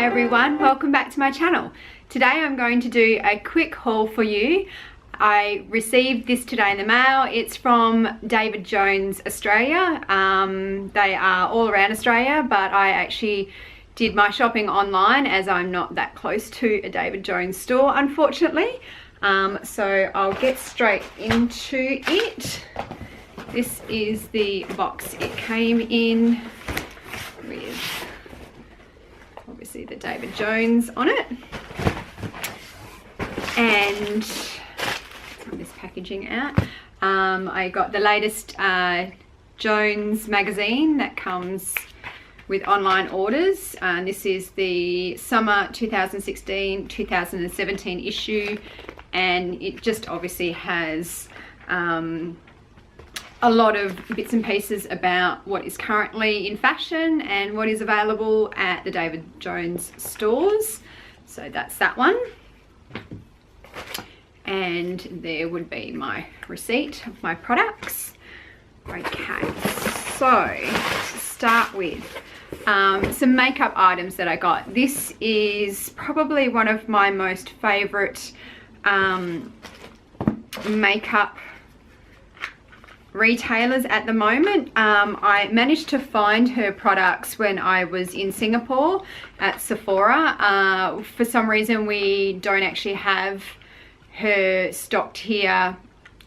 Hi everyone, welcome back to my channel. Today I'm going to do a quick haul for you. I received this today in the mail. It's from David Jones Australia. They are all around Australia, but I actually did my shopping online as I'm not that close to a David Jones store, unfortunately. So I'll get straight into it. This is the box it came in with, obviously the David Jones on it. And this packaging out. I got the latest Jones magazine that comes with online orders. This is the summer 2016-2017 issue, and it just obviously has a lot of bits and pieces about what is currently in fashion and what is available at the David Jones stores. So that's that one. And there would be my receipt of my products. Okay, so to start with some makeup items that I got. This is probably one of my most favorite makeup retailers at the moment. I managed to find her products when I was in Singapore at Sephora. For some reason we don't actually have her stocked here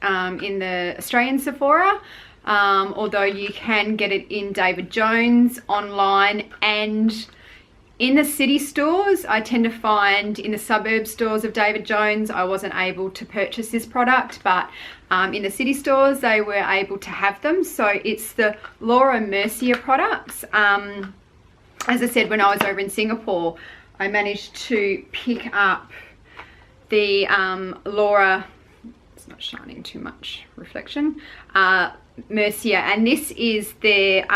in the Australian Sephora, although you can get it in David Jones online and in the city stores. I tend to find in the suburb stores of David Jones I wasn't able to purchase this product, but in the city stores they were able to have them. So it's the Laura Mercier products. As I said, when I was over in Singapore I managed to pick up the Laura, it's not shining too much reflection, Mercier, and this is their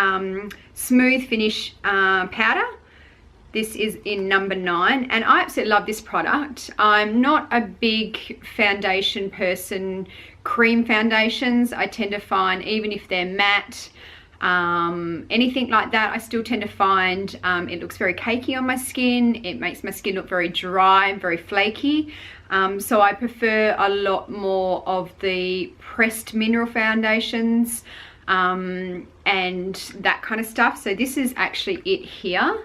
smooth finish powder. This is in number 9, and I absolutely love this product. I'm not a big foundation person, cream foundations. I tend to find, even if they're matte, anything like that, I still tend to find it looks very cakey on my skin. It makes my skin look very dry and very flaky. So I prefer a lot more of the pressed mineral foundations and that kind of stuff. So this is actually it here.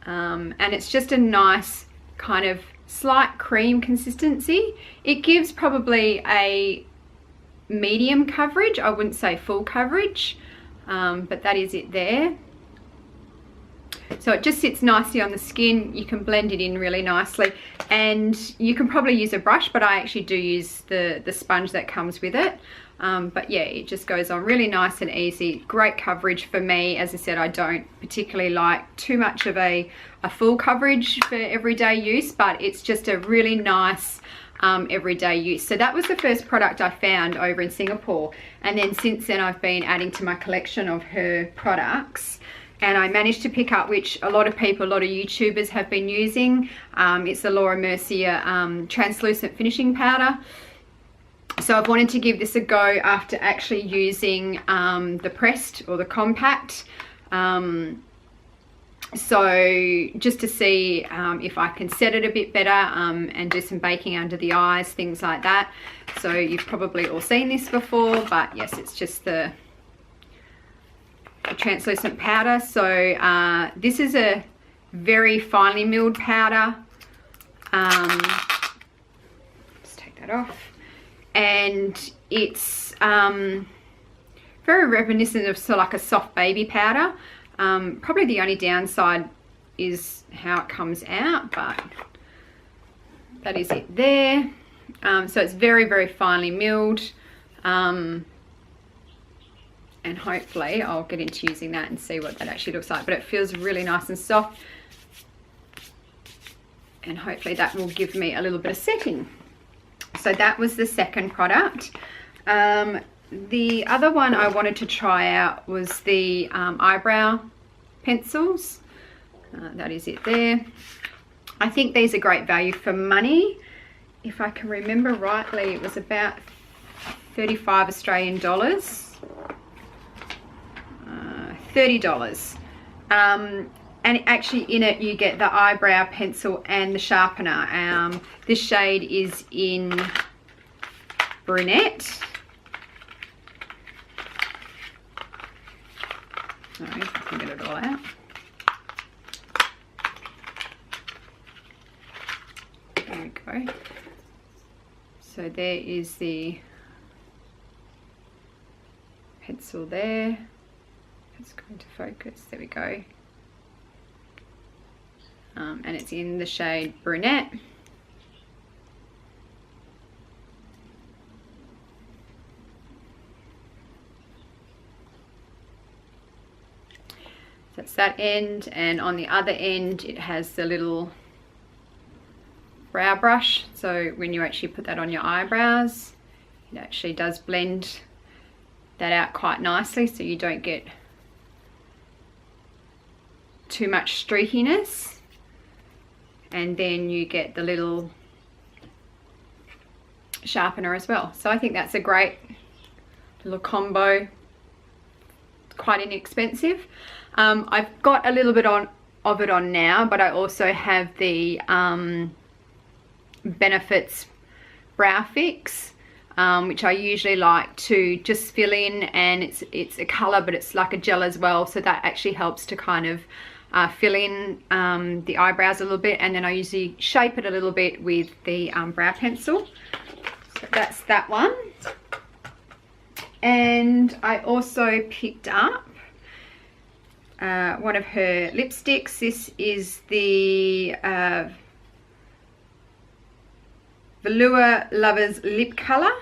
And it's just a nice kind of slight cream consistency. It gives probably a medium coverage. I wouldn't say full coverage, but that is it there. So it just sits nicely on the skin. You can blend it in really nicely, and you can probably use a brush, but I actually do use the sponge that comes with it. But yeah, it just goes on really nice and easy. Great coverage for me. As I said, I don't particularly like too much of a full coverage for everyday use, but it's just a really nice everyday use. So that was the first product I found over in Singapore, and then since then I've been adding to my collection of her products, and I managed to pick up, which a lot of people, a lot of YouTubers have been using. It's the Laura Mercier translucent finishing powder. So I've wanted to give this a go after actually using the pressed or the compact. So just to see if I can set it a bit better and do some baking under the eyes, things like that. So you've probably all seen this before, but yes, it's just the translucent powder. So this is a very finely milled powder. Let's take that off. And it's very reminiscent of sort of like a soft baby powder. Probably the only downside is how it comes out, but that is it there. So it's very, very finely milled, and hopefully I'll get into using that and see what that actually looks like, but it feels really nice and soft, and hopefully that will give me a little bit of setting. So that was the second product. The other one I wanted to try out was the eyebrow pencils. That is it there. I think these are great value for money. If I can remember rightly, it was about 35 Australian dollars. $30. and actually in it you get the eyebrow pencil and the sharpener. This shade is in brunette. Sorry if I can get it all out. There we go. So there is the pencil there. Let's go into focus. There we go. And it's in the shade brunette. That's that end, and on the other end it has the little brow brush, so when you actually put that on your eyebrows it actually does blend that out quite nicely, so you don't get too much streakiness. And then you get the little sharpener as well. So I think that's a great little combo, quite inexpensive. I've got a little bit of it on now, but I also have the Benefits Brow Fix, which I usually like to just fill in, and it's a colour but it's like a gel as well, so that actually helps to kind of fill in the eyebrows a little bit, and then I usually shape it a little bit with the brow pencil. So that's that one. And I also picked up one of her lipsticks. This is the Velour Lovers Lip Colour.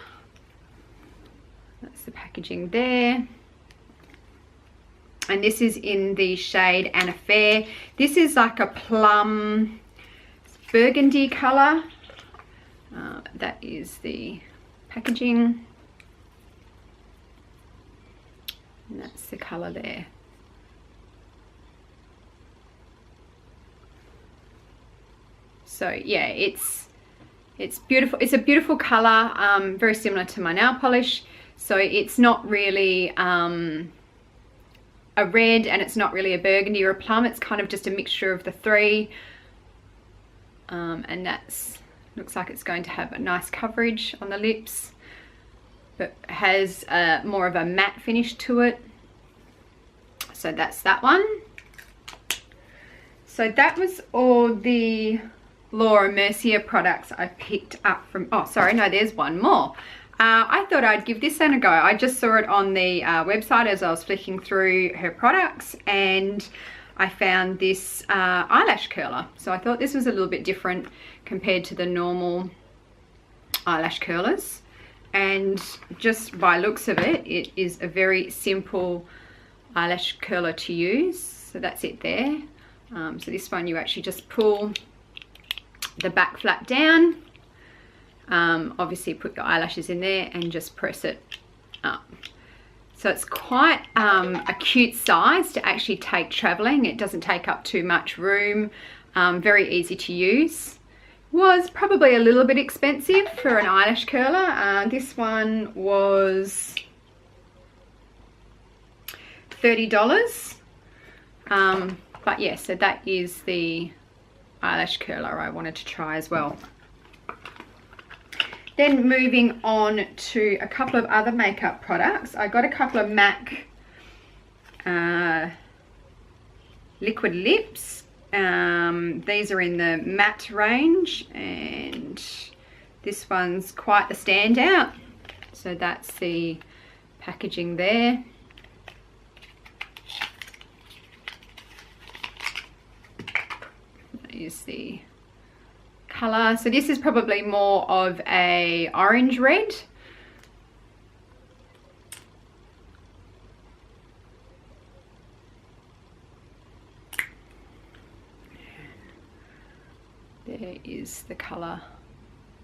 That's the packaging there. And this is in the shade Anna Fair. This is like a plum burgundy colour. That is the packaging. And that's the colour there. So yeah, it's beautiful. It's a beautiful colour, very similar to my nail polish. So it's not really a red, and it's not really a burgundy or a plum. It's kind of just a mixture of the three. And that's looks like it's going to have a nice coverage on the lips, but has more of a matte finish to it. So that's that one. So that was all the Laura Mercier products I picked up from, oh sorry, no, there's one more. I thought I'd give this one a go. I just saw it on the website as I was flicking through her products, and I found this eyelash curler. So I thought this was a little bit different compared to the normal eyelash curlers, and just by looks of it, it is a very simple eyelash curler to use. So that's it there. So this one you actually just pull the back flap down, obviously put your eyelashes in there and just press it up. So it's quite a cute size to actually take traveling. It doesn't take up too much room, very easy to use. Was probably a little bit expensive for an eyelash curler. This one was $30. But yeah, so that is the eyelash curler I wanted to try as well. Then moving on to a couple of other makeup products. I got a couple of MAC liquid lips. These are in the matte range, and this one's quite the standout. So that's the packaging there. That is the colour. So this is probably more of a orange red. There is the colour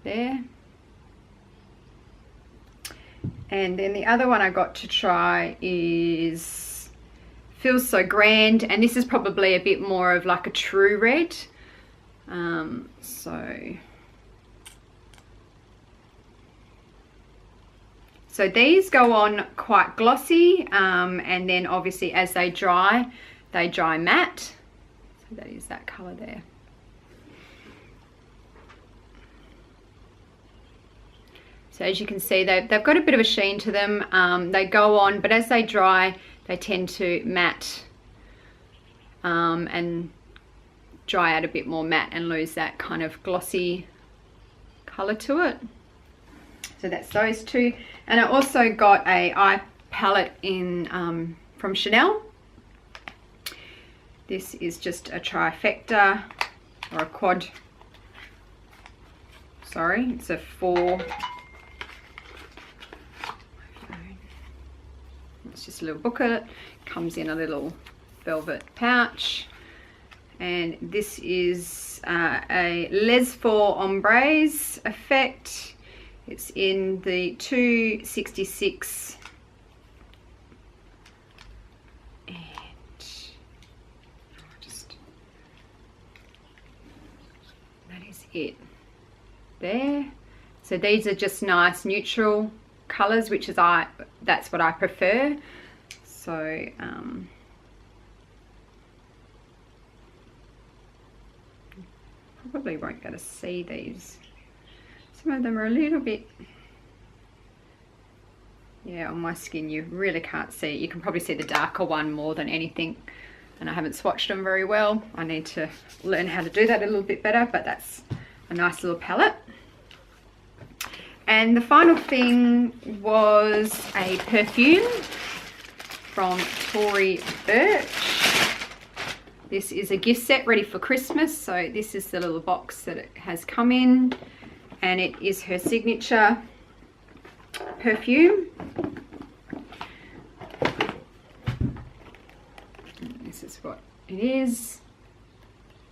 there. And then the other one I got to try is Feels So Grand, and this is probably a bit more of like a true red. So these go on quite glossy, and then obviously as they dry matte. So that is that colour there. So as you can see, they've got a bit of a sheen to them. They go on, but as they dry, they tend to matte and dry out a bit more matte and lose that kind of glossy colour to it. So that's those two. And I also got a eye palette in from Chanel. This is just a trifecta or a quad. Sorry, it's a 4. It's just a little booklet. Comes in a little velvet pouch. And this is a Les 4 Ombres effect. It's in the 266. And that is it there. So these are just nice neutral colours, which is that's what I prefer. So probably won't be able to see these. Some of them are a little bit, yeah, on my skin you really can't see it. You can probably see the darker one more than anything, and I haven't swatched them very well. I need to learn how to do that a little bit better, but that's a nice little palette. And the final thing was a perfume from Tori Earth. This is a gift set ready for Christmas. So this is the little box that it has come in, and it is her signature perfume. And this is what it is.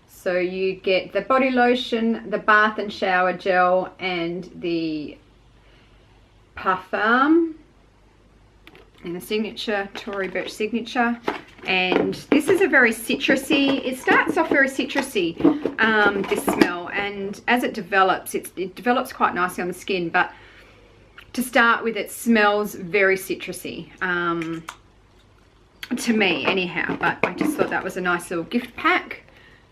So you get the body lotion, the bath and shower gel, and the parfum in the signature, Tory Burch signature. And this is a very citrusy, it starts off very citrusy, this smell, and as it develops, it develops quite nicely on the skin, but to start with, it smells very citrusy, to me anyhow. But I just thought that was a nice little gift pack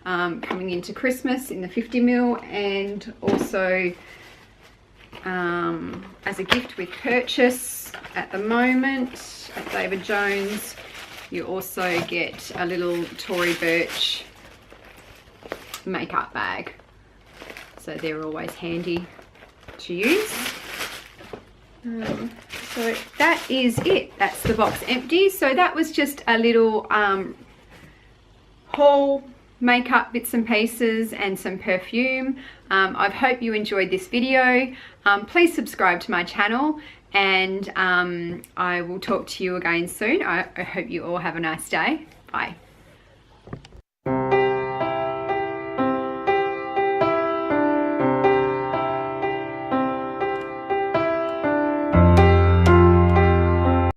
coming into Christmas in the 50ml, and also as a gift with purchase at the moment at David Jones. You also get a little Tory Burch makeup bag, so they're always handy to use. So that is it. That's the box empty. So that was just a little haul, makeup bits and pieces, and some perfume. I hope you enjoyed this video. Please subscribe to my channel, and I will talk to you again soon. I hope you all have a nice day. Bye.